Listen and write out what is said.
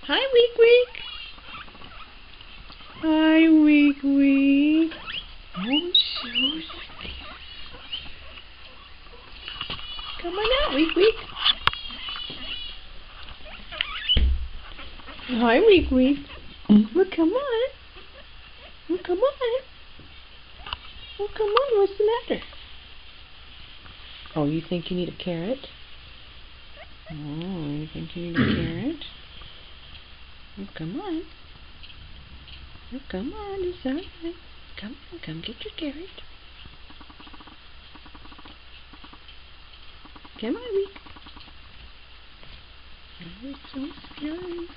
Hi, Week Week. Hi, Week Week. Oh, so sweet. Come on out, Week Week. Hi, Week Week. Well, come on. Well, come on. Well, come on. What's the matter? Oh, you think you need a carrot? Oh, you think you need a carrot? Well, come on. Well, come on. It's all right. Come on. Come get your carrot. Come on, Week. Oh, it's so scary.